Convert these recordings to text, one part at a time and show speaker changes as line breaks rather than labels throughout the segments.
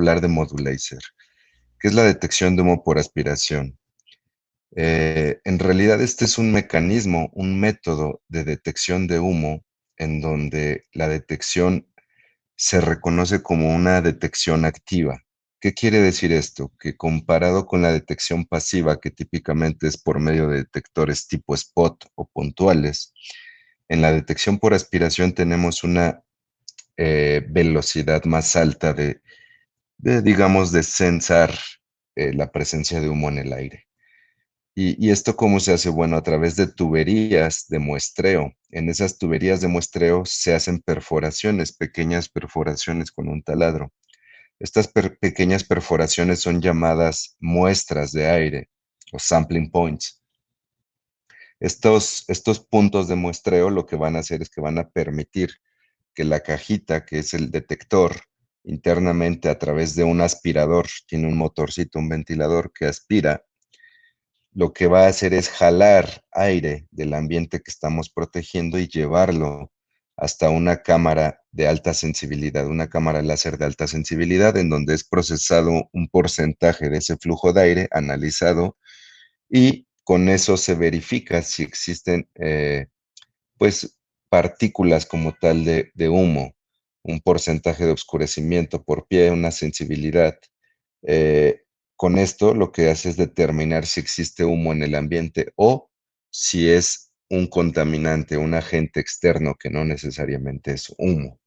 hablar de Modulacer, que es la detección de humo por aspiración. En realidad este es un mecanismo, un método de detección de humo en donde la detección se reconoce como una detección activa. ¿Qué quiere decir esto? Que comparado con la detección pasiva, que típicamente es por medio de detectores tipo spot o puntuales, en la detección por aspiración tenemos una velocidad más alta digamos, de sensar la presencia de humo en el aire. ¿Y esto cómo se hace? Bueno, a través de tuberías de muestreo. En esas tuberías de muestreo se hacen perforaciones, pequeñas perforaciones con un taladro. Estas pequeñas perforaciones son llamadas muestras de aire o sampling points. Estos puntos de muestreo lo que van a hacer es que van a permitir que la cajita, que es el detector, internamente a través de un aspirador, tiene un motorcito, un ventilador que aspira, lo que va a hacer es jalar aire del ambiente que estamos protegiendo y llevarlo hasta una cámara de alta sensibilidad, una cámara láser de alta sensibilidad, en donde es procesado un porcentaje de ese flujo de aire, analizado, y con eso se verifica si existen pues partículas como tal de humo, un porcentaje de oscurecimiento por pie, una sensibilidad. Eh, con esto lo que hace es determinar si existe humo en el ambiente o si es un contaminante, un agente externo que no necesariamente es humo.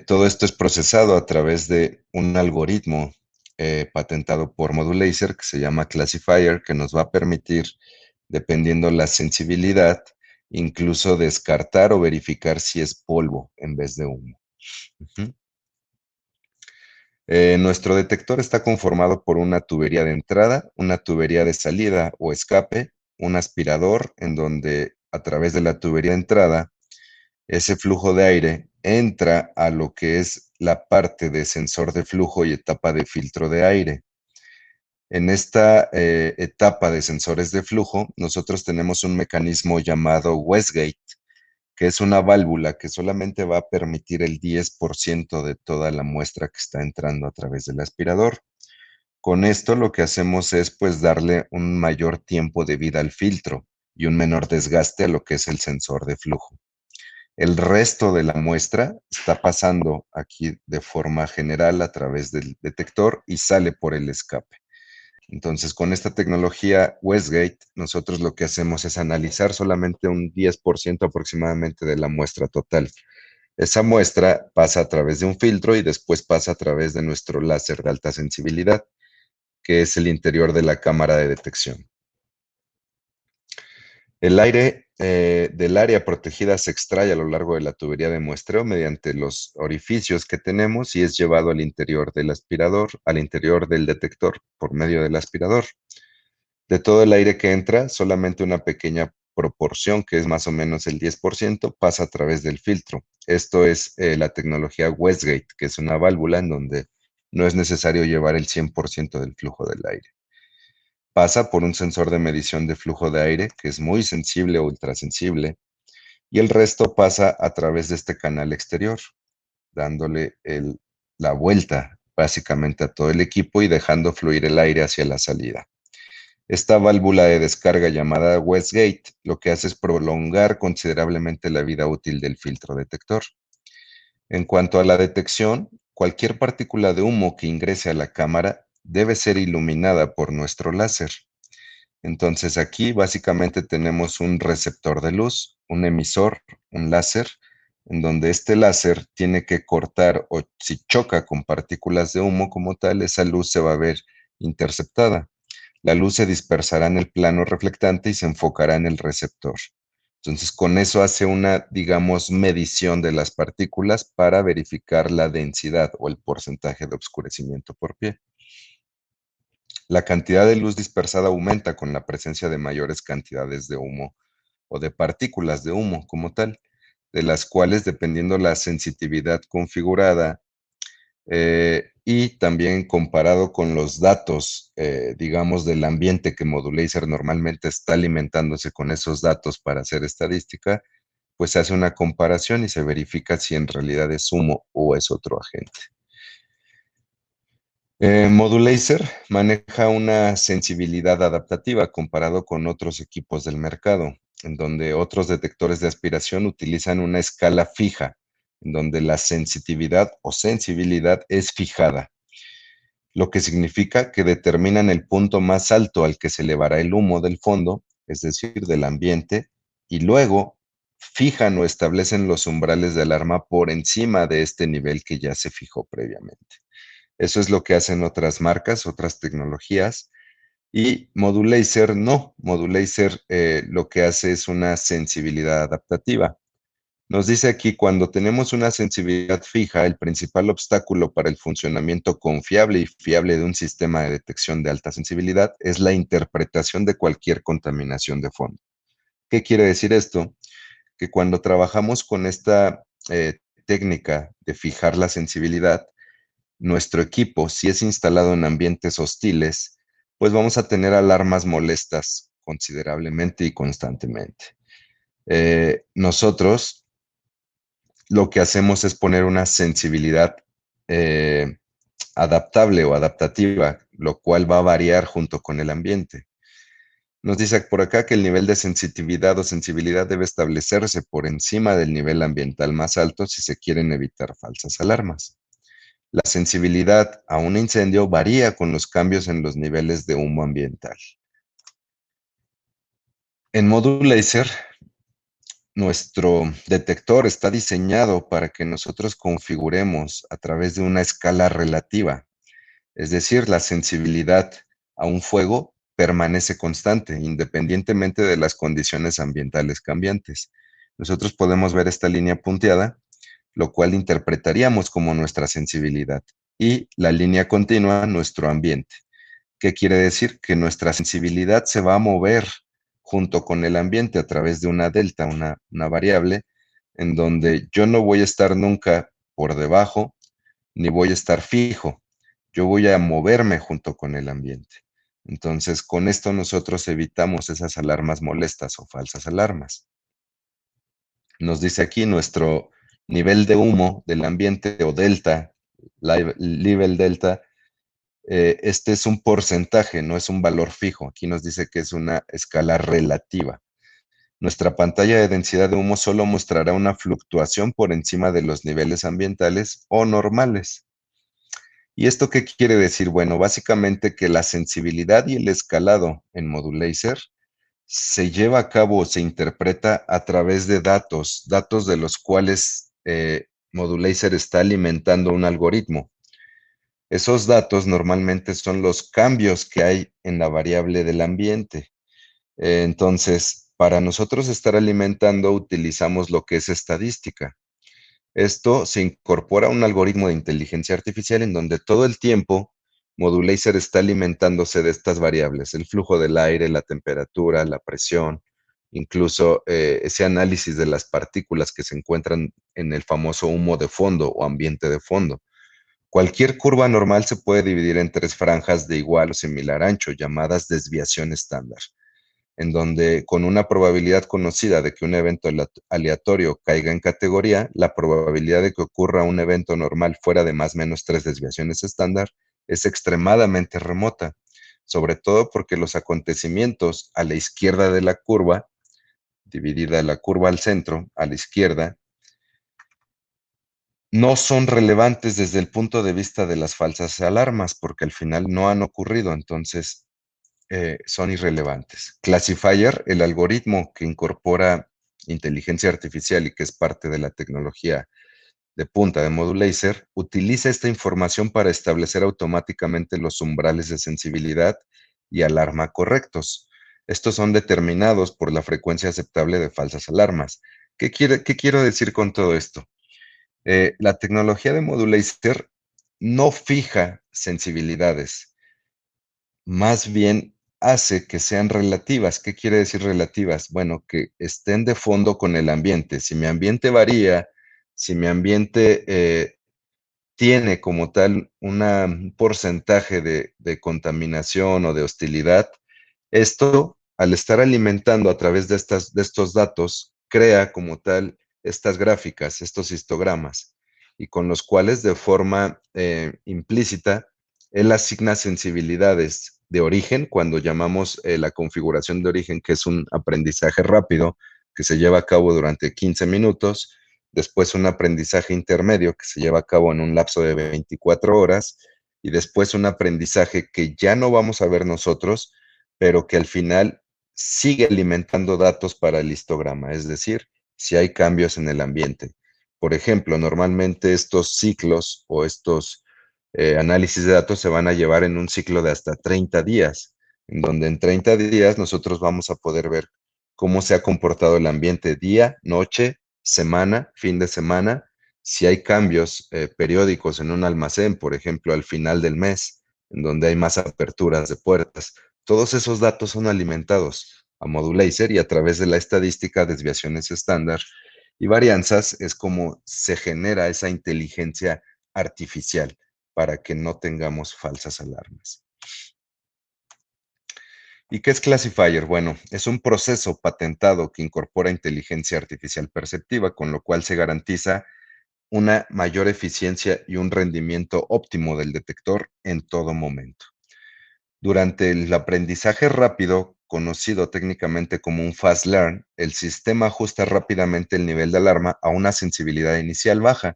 Todo esto es procesado a través de un algoritmo patentado por Modulacer que se llama Classifier, que nos va a permitir, dependiendo la sensibilidad, incluso descartar o verificar si es polvo en vez de humo. Ujú. Nuestro detector está conformado por una tubería de entrada, una tubería de salida o escape, un aspirador en donde a través de la tubería de entrada ese flujo de aire entra a lo que es la parte de sensor de flujo y etapa de filtro de aire. En esta etapa de sensores de flujo, nosotros tenemos un mecanismo llamado Westgate, que es una válvula que solamente va a permitir el 10% de toda la muestra que está entrando a través del aspirador. Con esto lo que hacemos es pues darle un mayor tiempo de vida al filtro y un menor desgaste a lo que es el sensor de flujo. El resto de la muestra está pasando aquí de forma general a través del detector y sale por el escape. Entonces, con esta tecnología Westgate, nosotros lo que hacemos es analizar solamente un 10% aproximadamente de la muestra total. Esa muestra pasa a través de un filtro y después pasa a través de nuestro láser de alta sensibilidad, que es el interior de la cámara de detección. El aire del área protegida se extrae a lo largo de la tubería de muestreo mediante los orificios que tenemos y es llevado al interior del aspirador, al interior del detector por medio del aspirador. De todo el aire que entra, solamente una pequeña proporción, que es más o menos el 10%, pasa a través del filtro. Esto es la tecnología Westgate, que es una válvula en donde no es necesario llevar el 100% del flujo del aire. Pasa por un sensor de medición de flujo de aire, que es muy sensible o ultrasensible, y el resto pasa a través de este canal exterior, dándole la vuelta básicamente a todo el equipo y dejando fluir el aire hacia la salida. Esta válvula de descarga llamada Westgate lo que hace es prolongar considerablemente la vida útil del filtro detector. En cuanto a la detección, cualquier partícula de humo que ingrese a la cámara debe ser iluminada por nuestro láser. Entonces aquí básicamente tenemos un receptor de luz, un emisor, un láser, en donde este láser tiene que cortar o si choca con partículas de humo como tal, esa luz se va a ver interceptada. La luz se dispersará en el plano reflectante y se enfocará en el receptor. Entonces, con eso hace una, digamos, medición de las partículas para verificar la densidad o el porcentaje de oscurecimiento por pie. La cantidad de luz dispersada aumenta con la presencia de mayores cantidades de humo o de partículas de humo como tal, de las cuales, dependiendo la sensitividad configurada, y también comparado con los datos, digamos, del ambiente que Modulacer normalmente está alimentándose con esos datos para hacer estadística, pues se hace una comparación y se verifica si en realidad es humo o es otro agente. Modulacer maneja una sensibilidad adaptativa comparado con otros equipos del mercado, en donde otros detectores de aspiración utilizan una escala fija, en donde la sensitividad o sensibilidad es fijada, lo que significa que determinan el punto más alto al que se elevará el humo del fondo, es decir, del ambiente, y luego fijan o establecen los umbrales de alarma por encima de este nivel que ya se fijó previamente. Eso es lo que hacen otras marcas, otras tecnologías. Y Modulacer no. Modulacer lo que hace es una sensibilidad adaptativa. Nos dice aquí, cuando tenemos una sensibilidad fija, el principal obstáculo para el funcionamiento confiable y fiable de un sistema de detección de alta sensibilidad es la interpretación de cualquier contaminación de fondo. ¿Qué quiere decir esto? Que cuando trabajamos con esta técnica de fijar la sensibilidad, nuestro equipo, si es instalado en ambientes hostiles, pues vamos a tener alarmas molestas considerablemente y constantemente. Nosotros lo que hacemos es poner una sensibilidad eh, adaptable o adaptativa, lo cual va a variar junto con el ambiente. Nos dice por acá que el nivel de sensitividad o sensibilidad debe establecerse por encima del nivel ambiental más alto si se quieren evitar falsas alarmas. La sensibilidad a un incendio varía con los cambios en los niveles de humo ambiental. En Modulacer, nuestro detector está diseñado para que nosotros configuremos a través de una escala relativa, es decir, la sensibilidad a un fuego permanece constante independientemente de las condiciones ambientales cambiantes. Nosotros podemos ver esta línea punteada, lo cual interpretaríamos como nuestra sensibilidad, y la línea continua, nuestro ambiente. ¿Qué quiere decir? Que nuestra sensibilidad se va a mover junto con el ambiente a través de una delta, una variable, en donde yo no voy a estar nunca por debajo, ni voy a estar fijo. Yo voy a moverme junto con el ambiente. Entonces, con esto nosotros evitamos esas alarmas molestas o falsas alarmas. Nos dice aquí nuestro nivel de humo del ambiente o delta, level delta, este es un porcentaje, no es un valor fijo. Aquí nos dice que es una escala relativa. Nuestra pantalla de densidad de humo solo mostrará una fluctuación por encima de los niveles ambientales o normales. ¿Y esto qué quiere decir? Bueno, básicamente que la sensibilidad y el escalado en Modulacer se lleva a cabo o se interpreta a través de datos de los cuales Modulacer está alimentando un algoritmo. Esos datos normalmente son los cambios que hay en la variable del ambiente. Entonces, para nosotros estar alimentando, utilizamos lo que es estadística. Esto se incorpora a un algoritmo de inteligencia artificial en donde todo el tiempo Modulacer está alimentándose de estas variables, el flujo del aire, la temperatura, la presión, incluso ese análisis de las partículas que se encuentran en el famoso humo de fondo o ambiente de fondo. Cualquier curva normal se puede dividir en tres franjas de igual o similar ancho, llamadas desviación estándar, en donde con una probabilidad conocida de que un evento aleatorio caiga en categoría, la probabilidad de que ocurra un evento normal fuera de más o menos tres desviaciones estándar es extremadamente remota, sobre todo porque los acontecimientos a la izquierda de la curva, dividida la curva al centro, a la izquierda, no son relevantes desde el punto de vista de las falsas alarmas, porque al final no han ocurrido, entonces son irrelevantes. Classifier, el algoritmo que incorpora inteligencia artificial y que es parte de la tecnología de punta de Modulacer, utiliza esta información para establecer automáticamente los umbrales de sensibilidad y alarma correctos. Estos son determinados por la frecuencia aceptable de falsas alarmas. ¿Qué quiero decir con todo esto? La tecnología de Modulacer no fija sensibilidades, más bien hace que sean relativas. ¿Qué quiere decir relativas? Bueno, que estén de fondo con el ambiente. Si mi ambiente varía, si mi ambiente tiene como tal un porcentaje de contaminación o de hostilidad, esto, al estar alimentando a través de estos datos, crea como tal estas gráficas, estos histogramas, y con los cuales de forma implícita Él asigna sensibilidades de origen cuando llamamos la configuración de origen, que es un aprendizaje rápido que se lleva a cabo durante 15 minutos, después un aprendizaje intermedio que se lleva a cabo en un lapso de 24 horas y después un aprendizaje que ya no vamos a ver nosotros, pero que al final sigue alimentando datos para el histograma, es decir, si hay cambios en el ambiente. Por ejemplo, normalmente estos ciclos o estos análisis de datos se van a llevar en un ciclo de hasta 30 días, en donde en 30 días nosotros vamos a poder ver cómo se ha comportado el ambiente día, noche, semana, fin de semana, si hay cambios periódicos en un almacén, por ejemplo, al final del mes, en donde hay más aperturas de puertas. Todos esos datos son alimentados a Modulacer y a través de la estadística, desviaciones estándar y varianzas es como se genera esa inteligencia artificial para que no tengamos falsas alarmas. ¿Y qué es Classifier? Bueno, es un proceso patentado que incorpora inteligencia artificial perceptiva, con lo cual se garantiza una mayor eficiencia y un rendimiento óptimo del detector en todo momento. Durante el aprendizaje rápido, conocido técnicamente como un fast learn, el sistema ajusta rápidamente el nivel de alarma a una sensibilidad inicial baja.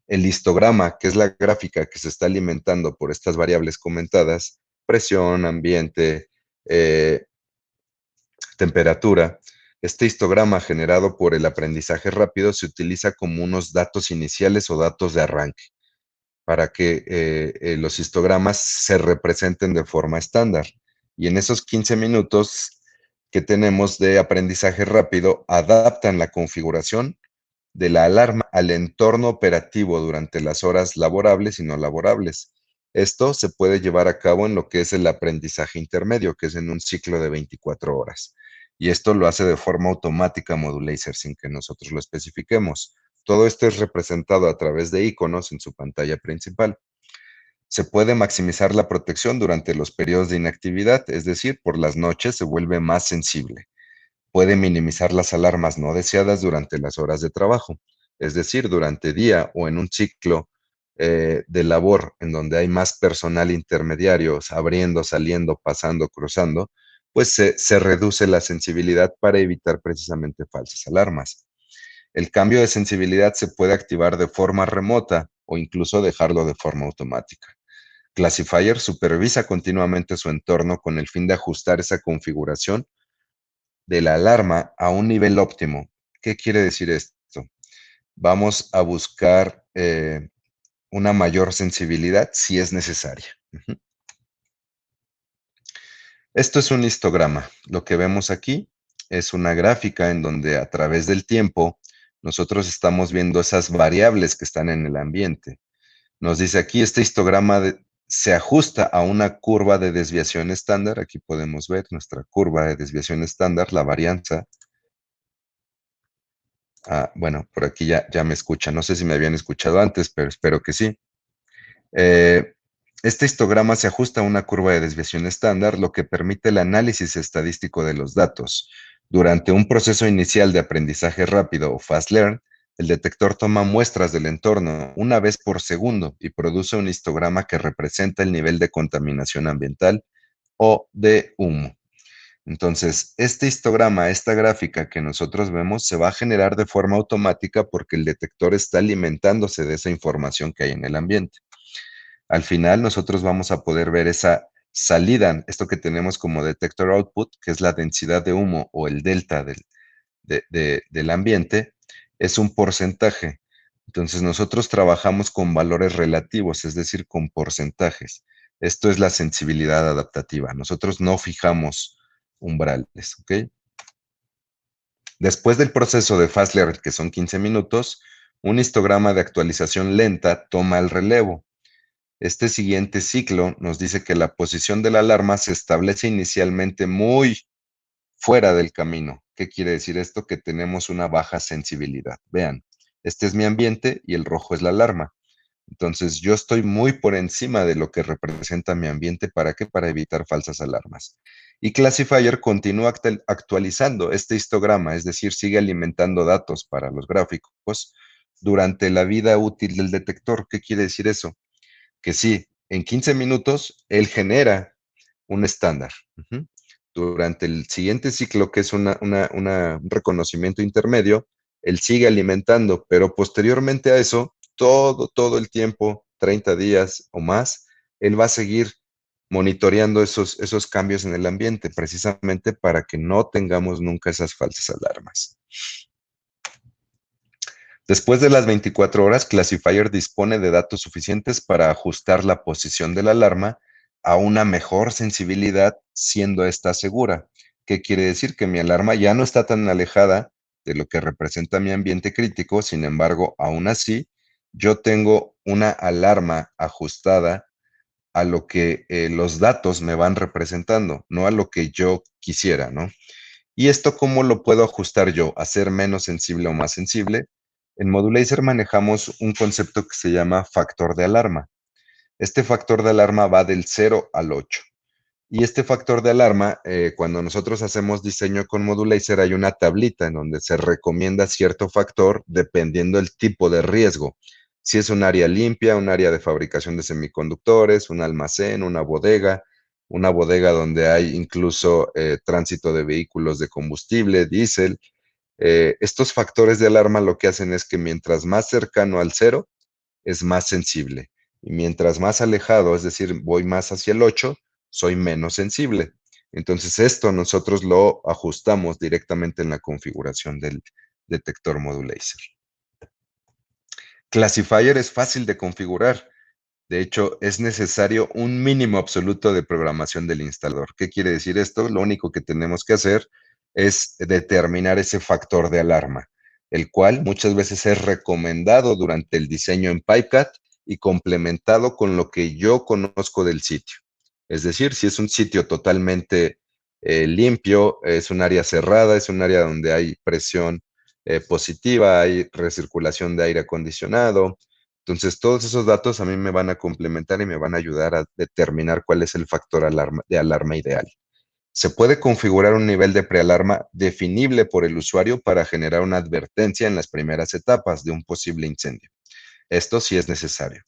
El histograma, que es la gráfica que se está alimentando por estas variables comentadas, presión, ambiente, eh, temperatura, este histograma generado por el aprendizaje rápido se utiliza como unos datos iniciales o datos de arranque para que los histogramas se representen de forma estándar. Y en esos 15 minutos que tenemos de aprendizaje rápido, adaptan la configuración de la alarma al entorno operativo durante las horas laborables y no laborables. Esto se puede llevar a cabo en lo que es el aprendizaje intermedio, que es en un ciclo de 24 horas. Y esto lo hace de forma automática Modulacer sin que nosotros lo especifiquemos. Todo esto es representado a través de iconos en su pantalla principal. Se puede maximizar la protección durante los periodos de inactividad, es decir, por las noches se vuelve más sensible. Puede minimizar las alarmas no deseadas durante las horas de trabajo, es decir, durante día o en un ciclo de labor en donde hay más personal intermediario abriendo, saliendo, pasando, cruzando, pues se reduce la sensibilidad para evitar precisamente falsas alarmas. El cambio de sensibilidad se puede activar de forma remota o incluso dejarlo de forma automática. Classifier supervisa continuamente su entorno con el fin de ajustar esa configuración de la alarma a un nivel óptimo. ¿Qué quiere decir esto? Vamos a buscar una mayor sensibilidad si es necesaria. Esto es un histograma. Lo que vemos aquí es una gráfica en donde a través del tiempo nosotros estamos viendo esas variables que están en el ambiente. Nos dice aquí, este histograma se ajusta a una curva de desviación estándar. Aquí podemos ver nuestra curva de desviación estándar, la varianza. Bueno, por aquí ya me escuchan. No sé si me habían escuchado antes, pero espero que sí. Eh, este histograma se ajusta a una curva de desviación estándar, lo que permite el análisis estadístico de los datos. Durante un proceso inicial de aprendizaje rápido o fast learn, el detector toma muestras del entorno una vez por segundo y produce un histograma que representa el nivel de contaminación ambiental o de humo. Entonces, este histograma, esta gráfica que nosotros vemos, se va a generar de forma automática porque el detector está alimentándose de esa información que hay en el ambiente. Al final, nosotros vamos a poder ver esa salida, esto que tenemos como detector output, que es la densidad de humo o el delta del ambiente, es un porcentaje. Entonces, nosotros trabajamos con valores relativos, es decir, con porcentajes. Esto es la sensibilidad adaptativa. Nosotros no fijamos umbrales, ¿ok? Después del proceso de Fastlearn, que son 15 minutos, un histograma de actualización lenta toma el relevo. Este siguiente ciclo nos dice que la posición de la alarma se establece inicialmente muy fuera del camino. ¿Qué quiere decir esto? Que tenemos una baja sensibilidad. Vean, este es mi ambiente y el rojo es la alarma. Entonces, yo estoy muy por encima de lo que representa mi ambiente. ¿Para qué? Para evitar falsas alarmas. Y Classifier continúa actualizando este histograma, es decir, sigue alimentando datos para los gráficos durante la vida útil del detector. ¿Qué quiere decir eso? Que sí, en 15 minutos, él genera un estándar. Ujú. Durante el siguiente ciclo, que es un reconocimiento intermedio, él sigue alimentando, pero posteriormente a eso, todo el tiempo, 30 días o más, él va a seguir monitoreando esos cambios en el ambiente, precisamente para que no tengamos nunca esas falsas alarmas. Después de las 24 horas, Classifier dispone de datos suficientes para ajustar la posición de la alarma a una mejor sensibilidad, siendo esta segura. ¿Qué quiere decir? Que mi alarma ya no está tan alejada de lo que representa mi ambiente crítico, sin embargo, aún así, yo tengo una alarma ajustada a lo que los datos me van representando, no a lo que yo quisiera, ¿no? ¿Y esto cómo lo puedo ajustar yo? ¿A ser menos sensible o más sensible? En Modulacer manejamos un concepto que se llama factor de alarma. Este factor de alarma va del 0 al 8. Y este factor de alarma, cuando nosotros hacemos diseño con Modulacer, hay una tablita en donde se recomienda cierto factor dependiendo del tipo de riesgo. Si es un área limpia, un área de fabricación de semiconductores, un almacén, una bodega donde hay incluso tránsito de vehículos de combustible, diésel. Estos factores de alarma lo que hacen es que mientras más cercano al 0, es más sensible. Y mientras más alejado, es decir, voy más hacia el 8, soy menos sensible. Entonces esto nosotros lo ajustamos directamente en la configuración del detector Modulacer. Classifier es fácil de configurar. De hecho, es necesario un mínimo absoluto de programación del instalador. ¿Qué quiere decir esto? Lo único que tenemos que hacer es determinar ese factor de alarma, el cual muchas veces es recomendado durante el diseño en PyCat y complementado con lo que yo conozco del sitio. Es decir, si es un sitio totalmente limpio, es un área cerrada, es un área donde hay presión positiva, hay recirculación de aire acondicionado. Entonces, todos esos datos a mí me van a complementar y me van a ayudar a determinar cuál es el factor de alarma ideal. Se puede configurar un nivel de prealarma definible por el usuario para generar una advertencia en las primeras etapas de un posible incendio. Esto sí es necesario.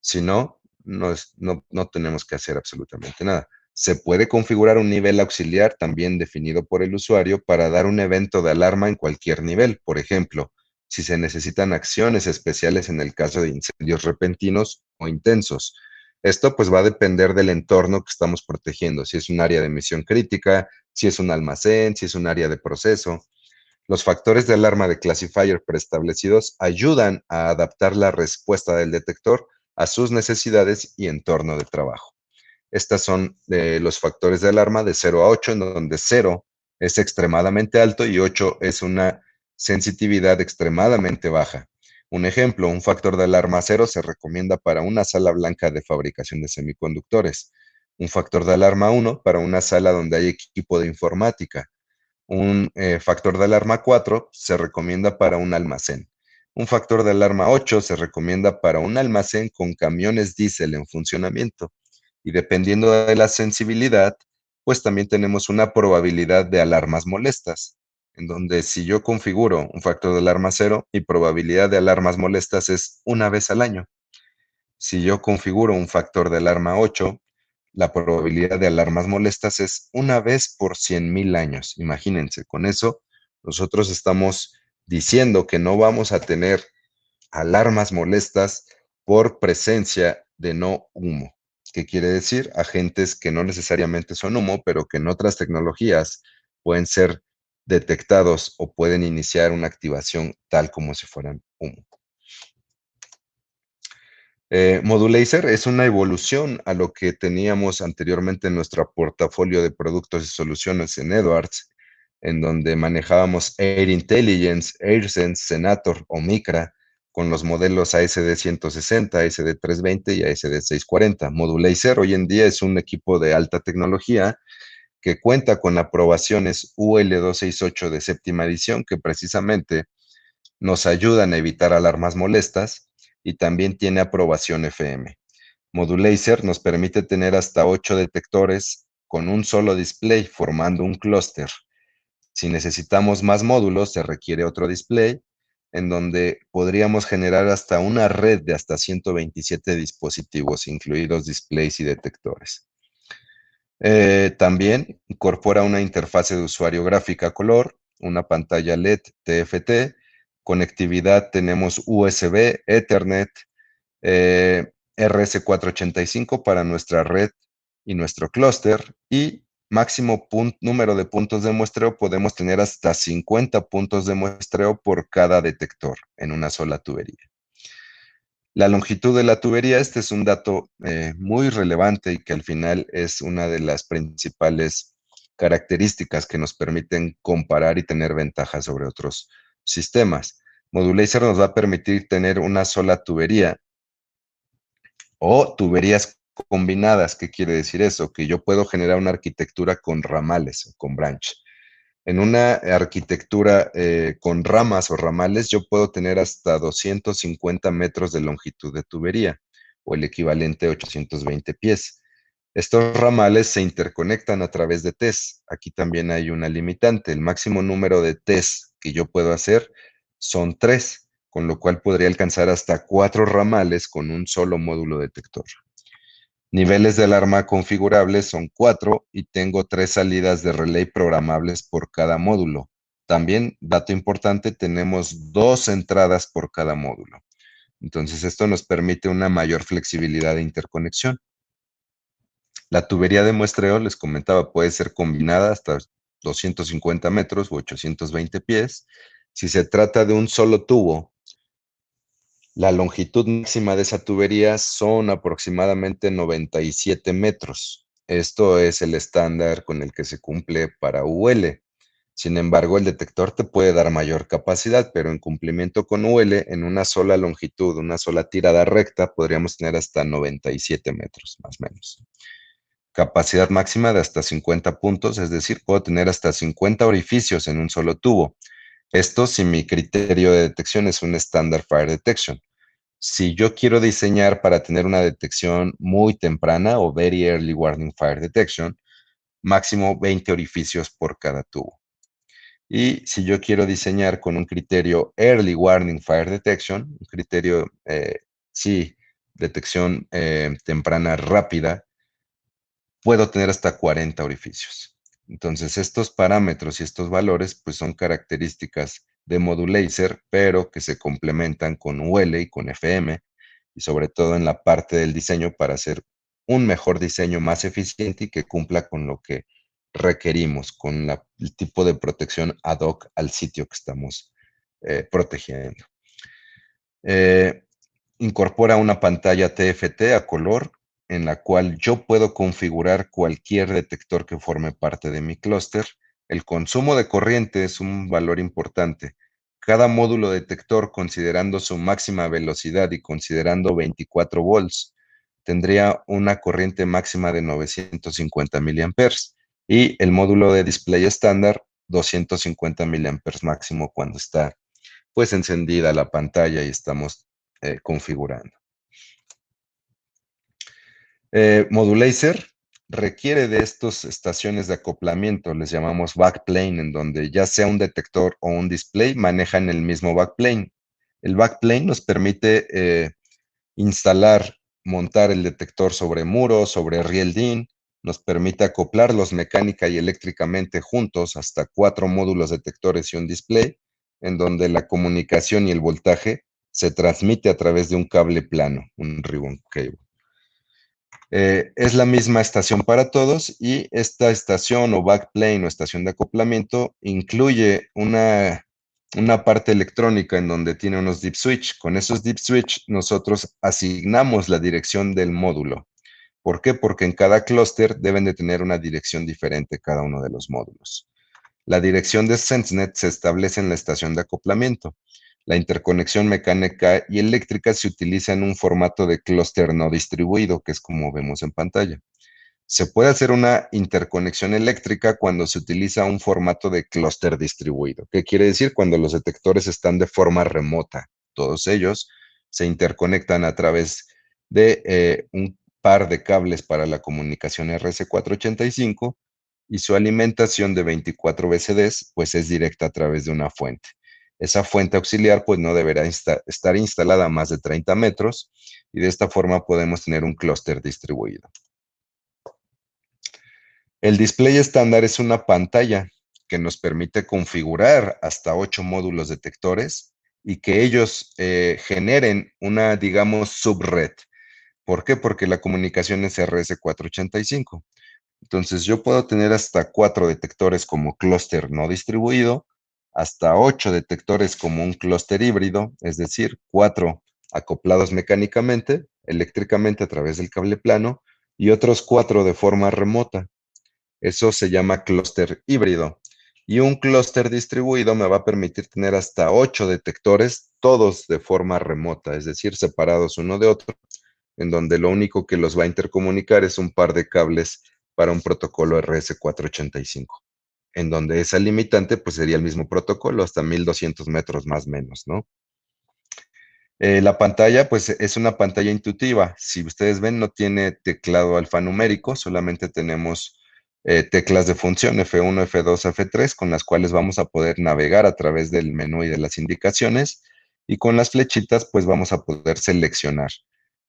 Si no, no tenemos que hacer absolutamente nada. Se puede configurar un nivel auxiliar también definido por el usuario para dar un evento de alarma en cualquier nivel. Por ejemplo, si se necesitan acciones especiales en el caso de incendios repentinos o intensos. Esto pues va a depender del entorno que estamos protegiendo, si es un área de emisión crítica, si es un almacén, si es un área de proceso. Los factores de alarma de classifier preestablecidos ayudan a adaptar la respuesta del detector a sus necesidades y entorno de trabajo. Estas son los factores de alarma de 0 a 8, en donde 0 es extremadamente alto y 8 es una sensitividad extremadamente baja. Un ejemplo, un factor de alarma 0 se recomienda para una sala blanca de fabricación de semiconductores. Un factor de alarma 1 para una sala donde hay equipo de informática. Un factor de alarma 4 se recomienda para un almacén. Un factor de alarma 8 se recomienda para un almacén con camiones diésel en funcionamiento. Y dependiendo de la sensibilidad, pues también tenemos una probabilidad de alarmas molestas, en donde si yo configuro un factor de alarma 0, mi probabilidad de alarmas molestas es una vez al año. Si yo configuro un factor de alarma 8, la probabilidad de alarmas molestas es una vez por 100,000 años. Imagínense, con eso nosotros estamos diciendo que no vamos a tener alarmas molestas por presencia de no humo. ¿Qué quiere decir? Agentes que no necesariamente son humo, pero que en otras tecnologías pueden ser detectados o pueden iniciar una activación tal como si fueran humo. Modulacer es una evolución a lo que teníamos anteriormente en nuestro portafolio de productos y soluciones en Edwards, en donde manejábamos Air Intelligence, AirSense, Senator o Micra con los modelos ASD 160, ASD 320 y ASD 640. Modulacer hoy en día es un equipo de alta tecnología que cuenta con aprobaciones UL 268 de séptima edición que precisamente nos ayudan a evitar alarmas molestas y también tiene aprobación FM. Modulacer nos permite tener hasta 8 detectores con un solo display formando un clúster. Si necesitamos más módulos, se requiere otro display en donde podríamos generar hasta una red de hasta 127 dispositivos, incluidos displays y detectores. También incorpora una interfase de usuario gráfica a color, una pantalla LED TFT, conectividad tenemos USB, Ethernet, RS485 para nuestra red y nuestro clúster, y máximo número de puntos de muestreo, podemos tener hasta 50 puntos de muestreo por cada detector en una sola tubería. La longitud de la tubería, este es un dato muy relevante y que al final es una de las principales características que nos permiten comparar y tener ventajas sobre otros sistemas. Modulacer nos va a permitir tener una sola tubería o tuberías combinadas. ¿Qué quiere decir eso? Que yo puedo generar una arquitectura con ramales o con branch. En una arquitectura con ramas o ramales, yo puedo tener hasta 250 metros de longitud de tubería, o el equivalente a 820 pies. Estos ramales se interconectan a través de Ts. Aquí también hay una limitante. El máximo número de Ts que yo puedo hacer son 3, con lo cual podría alcanzar hasta 4 ramales con un solo módulo detector. Niveles de alarma configurables son 4 y tengo 3 salidas de relay programables por cada módulo. También, dato importante, tenemos 2 entradas por cada módulo. Entonces, esto nos permite una mayor flexibilidad de interconexión. La tubería de muestreo, les comentaba, puede ser combinada hasta 250 metros u 820 pies. Si se trata de un solo tubo, la longitud máxima de esa tubería son aproximadamente 97 metros. Esto es el estándar con el que se cumple para UL. Sin embargo, el detector te puede dar mayor capacidad, pero en cumplimiento con UL, en una sola longitud, una sola tirada recta, podríamos tener hasta 97 metros, más o menos. Capacidad máxima de hasta 50 puntos, es decir, puedo tener hasta 50 orificios en un solo tubo. Esto si mi criterio de detección es un Standard Fire Detection. Si yo quiero diseñar para tener una detección muy temprana o Very Early Warning Fire Detection, máximo 20 orificios por cada tubo. Y si yo quiero diseñar con un criterio Early Warning Fire Detection, un criterio, sí, detección temprana rápida, puedo tener hasta 40 orificios. Entonces, estos parámetros y estos valores, pues son características de Modulacer, pero que se complementan con UL y con FM, y sobre todo en la parte del diseño para hacer un mejor diseño más eficiente y que cumpla con lo que requerimos, con el tipo de protección ad hoc al sitio que estamos protegiendo. Incorpora una pantalla TFT a color en la cual yo puedo configurar cualquier detector que forme parte de mi clúster. El consumo de corriente es un valor importante. Cada módulo detector, considerando su máxima velocidad y considerando 24 volts, tendría una corriente máxima de 950 miliamperes y el módulo de display estándar 250 miliamperes máximo cuando está pues encendida la pantalla y estamos configurando. Modulacer requiere de estas estaciones de acoplamiento, les llamamos backplane, en donde ya sea un detector o un display manejan el mismo backplane. El backplane nos permite instalar, montar el detector sobre muros, sobre riel DIN, nos permite acoplarlos mecánica y eléctricamente juntos hasta 4 módulos detectores y un display, en donde la comunicación y el voltaje se transmite a través de un cable plano, un ribbon cable. Es la misma estación para todos y esta estación o backplane o estación de acoplamiento incluye una parte electrónica en donde tiene unos deep switch. Con esos deep switch nosotros asignamos la dirección del módulo. ¿Por qué? Porque en cada clúster deben de tener una dirección diferente cada uno de los módulos. La dirección de SenseNet se establece en la estación de acoplamiento. La interconexión mecánica y eléctrica se utiliza en un formato de clúster no distribuido, que es como vemos en pantalla. Se puede hacer una interconexión eléctrica cuando se utiliza un formato de clúster distribuido. ¿Qué quiere decir? Cuando los detectores están de forma remota. Todos ellos se interconectan a través de un par de cables para la comunicación RS485 y su alimentación de 24 BCDs pues es directa a través de una fuente. Esa fuente auxiliar pues no deberá estar instalada a más de 30 metros y de esta forma podemos tener un clúster distribuido. El display estándar es una pantalla que nos permite configurar hasta 8 módulos detectores y que ellos generen una, digamos, subred. ¿Por qué? Porque la comunicación es RS485. Entonces yo puedo tener hasta 4 detectores como clúster no distribuido, hasta 8 detectores como un clúster híbrido, es decir, 4 acoplados mecánicamente, eléctricamente a través del cable plano, y otros 4 de forma remota. Eso se llama clúster híbrido. Y un clúster distribuido me va a permitir tener hasta 8 detectores, todos de forma remota, es decir, separados uno de otro, en donde lo único que los va a intercomunicar es un par de cables para un protocolo RS485, en donde esa limitante pues sería el mismo protocolo hasta 1200 metros más o menos, ¿no? La pantalla pues es una pantalla intuitiva. Si ustedes ven, no tiene teclado alfanumérico, solamente tenemos teclas de función F1, F2, F3, con las cuales vamos a poder navegar a través del menú y de las indicaciones, y con las flechitas pues vamos a poder seleccionar.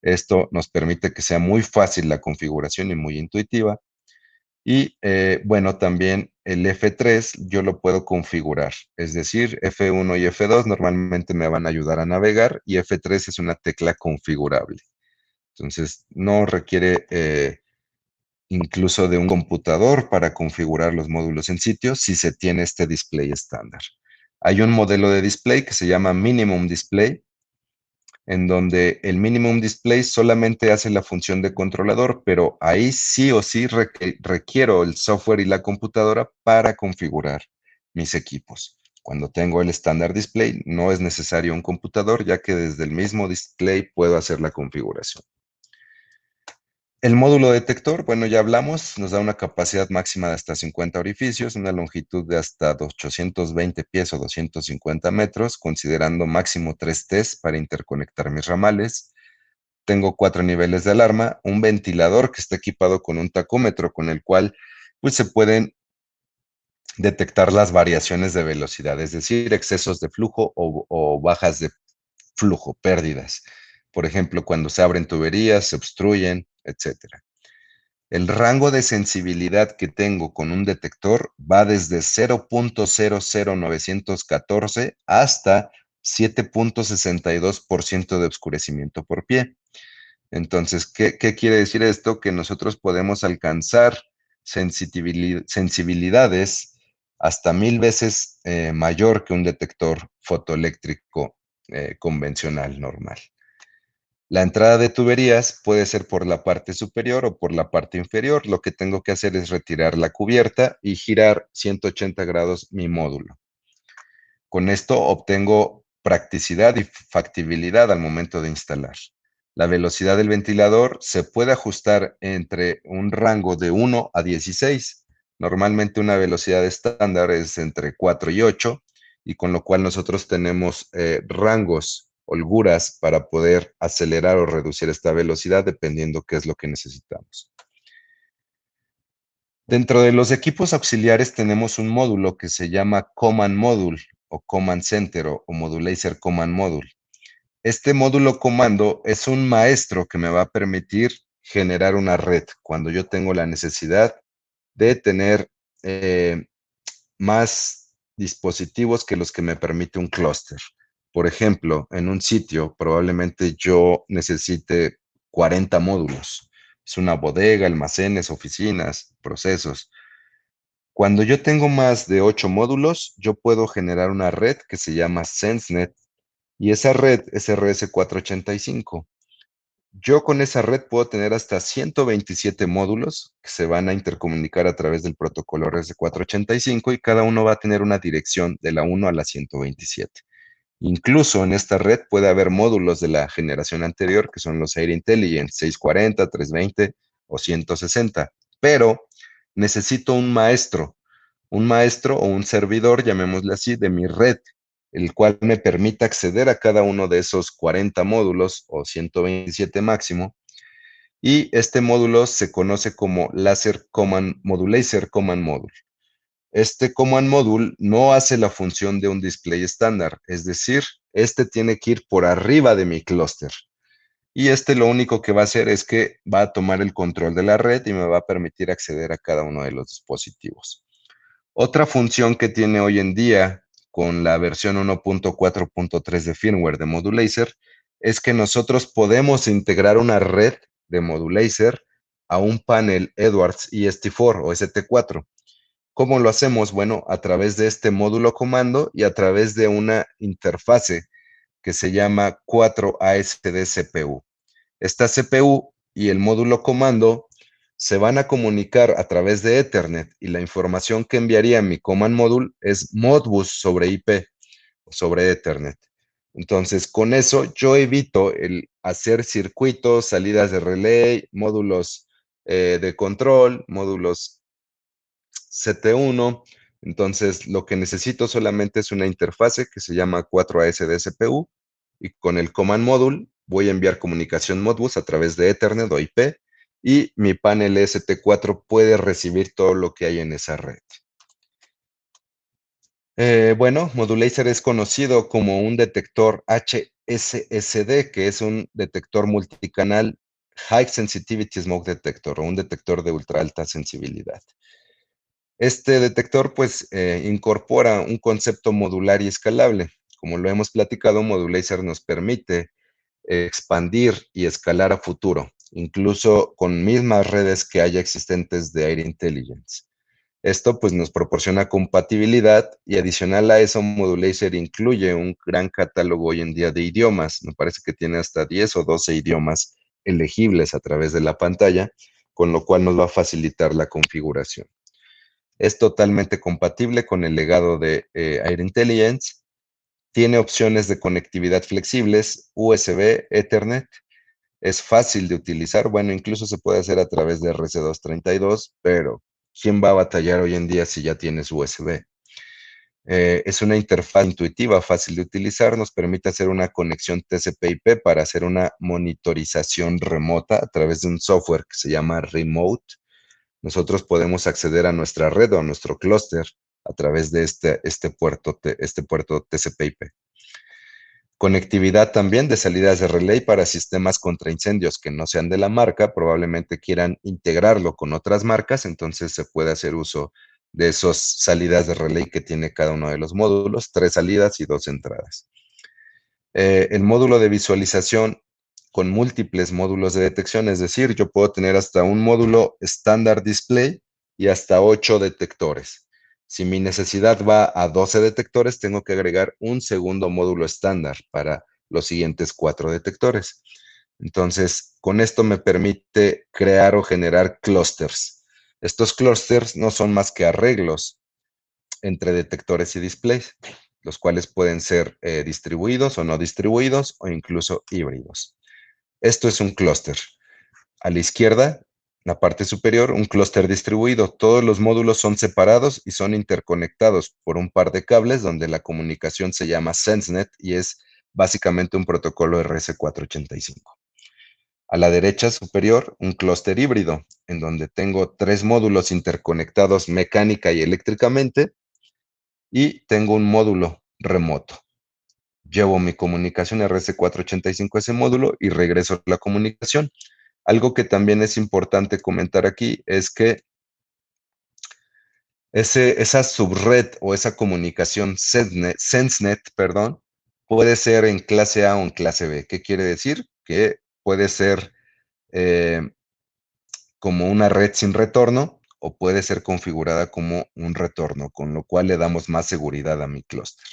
Esto nos permite que sea muy fácil la configuración y muy intuitiva. Y bueno, también el F3 yo lo puedo configurar, es decir, F1 y F2 normalmente me van a ayudar a navegar y F3 es una tecla configurable. Entonces, no requiere incluso de un computador para configurar los módulos en sitio si se tiene este display estándar. Hay un modelo de display que se llama Minimum Display, en donde el minimum display solamente hace la función de controlador, pero ahí sí o sí requiero el software y la computadora para configurar mis equipos. Cuando tengo el estándar display, no es necesario un computador, ya que desde el mismo display puedo hacer la configuración. El módulo detector, bueno, ya hablamos, nos da una capacidad máxima de hasta 50 orificios, una longitud de hasta 820 pies o 250 metros, considerando máximo 3 Ts para interconectar mis ramales. Tengo 4 niveles de alarma, un ventilador que está equipado con un tacómetro con el cual pues, se pueden detectar las variaciones de velocidad, es decir, excesos de flujo o bajas de flujo, pérdidas. Por ejemplo, cuando se abren tuberías, se obstruyen, etcétera. El rango de sensibilidad que tengo con un detector va desde 0.00914 hasta 7.62% de oscurecimiento por pie. Entonces, ¿qué quiere decir esto? Que nosotros podemos alcanzar sensibilidades hasta 1000 veces mayor que un detector fotoeléctrico convencional normal. La entrada de tuberías puede ser por la parte superior o por la parte inferior. Lo que tengo que hacer es retirar la cubierta y girar 180 grados mi módulo. Con esto obtengo practicidad y factibilidad al momento de instalar. La velocidad del ventilador se puede ajustar entre un rango de 1 a 16. Normalmente una velocidad estándar es entre 4 y 8, y con lo cual nosotros tenemos rangos, holguras para poder acelerar o reducir esta velocidad dependiendo qué es lo que necesitamos. Dentro de los equipos auxiliares tenemos un módulo que se llama Command Module o Command Center o Modulacer Command Module. Este módulo comando es un maestro que me va a permitir generar una red cuando yo tengo la necesidad de tener más dispositivos que los que me permite un clúster. Por ejemplo, en un sitio probablemente yo necesite 40 módulos. Es una bodega, almacenes, oficinas, procesos. Cuando yo tengo más de 8 módulos, yo puedo generar una red que se llama SenseNet y esa red es RS485. Yo con esa red puedo tener hasta 127 módulos que se van a intercomunicar a través del protocolo RS485 y cada uno va a tener una dirección de la 1 a la 127. Incluso en esta red puede haber módulos de la generación anterior, que son los Air Intelligence 640, 320 o 160, pero necesito un maestro o un servidor, llamémosle así, de mi red, el cual me permita acceder a cada uno de esos 40 módulos o 127 máximo. Y este módulo se conoce como Modulacer Command Module. Este command module no hace la función de un display estándar, es decir, este tiene que ir por arriba de mi clúster. Y este lo único que va a hacer es que va a tomar el control de la red y me va a permitir acceder a cada uno de los dispositivos. Otra función que tiene hoy en día con la versión 1.4.3 de firmware de Modulacer es que nosotros podemos integrar una red de Modulacer a un panel Edwards EST4 o ST4. ¿Cómo lo hacemos? Bueno, a través de este módulo comando y a través de una interfase que se llama 4ASD CPU. Esta CPU y el módulo comando se van a comunicar a través de Ethernet y la información que enviaría mi command module es Modbus sobre IP o sobre Ethernet. Entonces, con eso yo evito el hacer circuitos, salidas de relay, módulos de control, módulos CT1. Entonces, lo que necesito solamente es una interfase que se llama 4ASD CPU y con el command module voy a enviar comunicación Modbus a través de Ethernet o IP y mi panel ST4 puede recibir todo lo que hay en esa red. Bueno, Modulacer es conocido como un detector HSSD, que es un detector multicanal High Sensitivity Smoke Detector o un detector de ultra alta sensibilidad. Este detector pues incorpora un concepto modular y escalable. Como lo hemos platicado, Modulacer nos permite expandir y escalar a futuro, incluso con mismas redes que haya existentes de Air Intelligence. Esto pues nos proporciona compatibilidad y adicional a eso, Modulacer incluye un gran catálogo hoy en día de idiomas. Me parece que tiene hasta 10 o 12 idiomas elegibles a través de la pantalla, con lo cual nos va a facilitar la configuración. Es totalmente compatible con el legado de Air Intelligence. Tiene opciones de conectividad flexibles, USB, Ethernet. Es fácil de utilizar. Bueno, incluso se puede hacer a través de RC232, pero ¿quién va a batallar hoy en día si ya tienes USB? Es una interfaz intuitiva, fácil de utilizar. Nos permite hacer una conexión TCP/IP para hacer una monitorización remota a través de un software que se llama Remote. Nosotros podemos acceder a nuestra red o a nuestro clúster a través de este puerto TCP/IP. Conectividad también de salidas de relay para sistemas contra incendios que no sean de la marca, probablemente quieran integrarlo con otras marcas, entonces se puede hacer uso de esas salidas de relay que tiene cada uno de los módulos, 3 salidas y 2 entradas. El módulo de visualización con múltiples módulos de detección, es decir, yo puedo tener hasta un módulo estándar display y hasta 8 detectores. Si mi necesidad va a 12 detectores, tengo que agregar un segundo módulo estándar para los siguientes 4 detectores. Entonces, con esto me permite crear o generar clusters. Estos clusters no son más que arreglos entre detectores y displays, los cuales pueden ser distribuidos o no distribuidos o incluso híbridos. Esto es un clúster. A la izquierda, la parte superior, un clúster distribuido. Todos los módulos son separados y son interconectados por un par de cables donde la comunicación se llama SenseNet y es básicamente un protocolo RS485. A la derecha superior, un clúster híbrido, en donde tengo 3 módulos interconectados mecánica y eléctricamente y tengo un módulo remoto. Llevo mi comunicación RS485 a ese módulo y regreso la comunicación. Algo que también es importante comentar aquí es que esa subred o esa comunicación SenseNet, perdón, puede ser en clase A o en clase B. ¿Qué quiere decir? Que puede ser eh, como una red sin retorno o puede ser configurada como un retorno, con lo cual le damos más seguridad a mi clúster.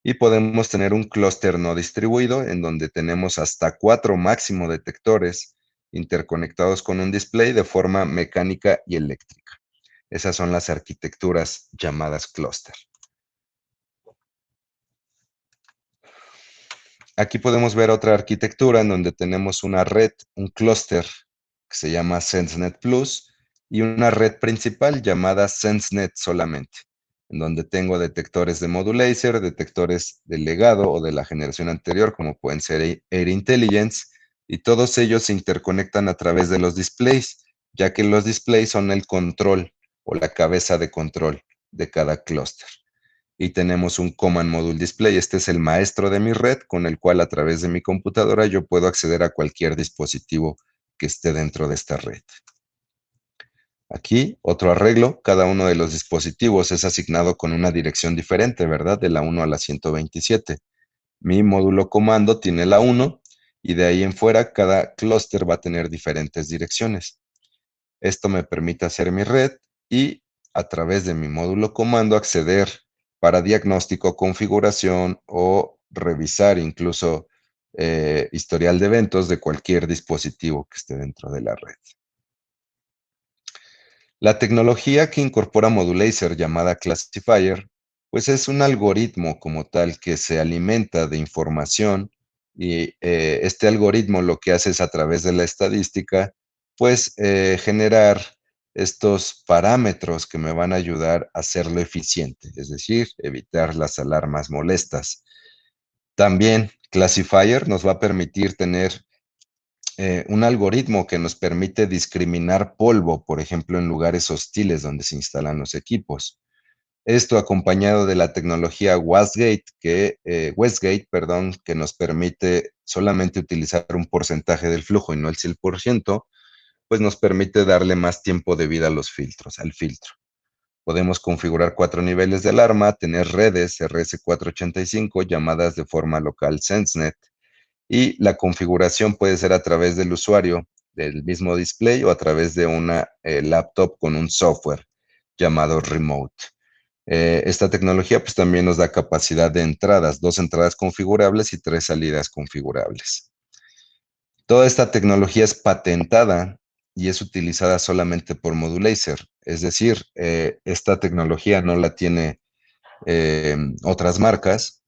Y podemos tener un clúster no distribuido en donde tenemos hasta 4 máximo detectores interconectados con un display de forma mecánica y eléctrica. Esas son las arquitecturas llamadas clúster. Aquí podemos ver otra arquitectura en donde tenemos una red, un clúster que se llama SenseNet Plus y una red principal llamada SenseNet solamente, en donde tengo detectores de Modulacer, detectores del legado o de la generación anterior, como pueden ser Air Intelligence, y todos ellos se interconectan a través de los displays, ya que los displays son el control o la cabeza de control de cada clúster. Y tenemos un Command Module Display. Este es el maestro de mi red, con el cual a través de mi computadora yo puedo acceder a cualquier dispositivo que esté dentro de esta red. Aquí, otro arreglo, cada uno de los dispositivos es asignado con una dirección diferente, ¿verdad? De la 1 a la 127. Mi módulo comando tiene la 1 y de ahí en fuera cada clúster va a tener diferentes direcciones. Esto me permite hacer mi red y a través de mi módulo comando acceder para diagnóstico, configuración o revisar incluso historial de eventos de cualquier dispositivo que esté dentro de la red. La tecnología que incorpora Modulacer llamada Classifier, pues es un algoritmo como tal que se alimenta de información y este algoritmo lo que hace es a través de la estadística, pues generar estos parámetros que me van a ayudar a hacerlo eficiente, es decir, evitar las alarmas molestas. También Classifier nos va a permitir tener un algoritmo que nos permite discriminar polvo, por ejemplo, en lugares hostiles donde se instalan los equipos. Esto acompañado de la tecnología Westgate, perdón, que nos permite solamente utilizar un porcentaje del flujo y no el 100%, pues nos permite darle más tiempo de vida a los filtros, al filtro. Podemos configurar 4 niveles de alarma, tener redes RS485 llamadas de forma local SenseNet, y la configuración puede ser a través del usuario del mismo display o a través de una laptop con un software llamado Remote. Esta tecnología pues también nos da capacidad de entradas, 2 entradas configurables y 3 salidas configurables. Toda esta tecnología es patentada y es utilizada solamente por Modulacer, es decir, esta tecnología no la tiene otras marcas,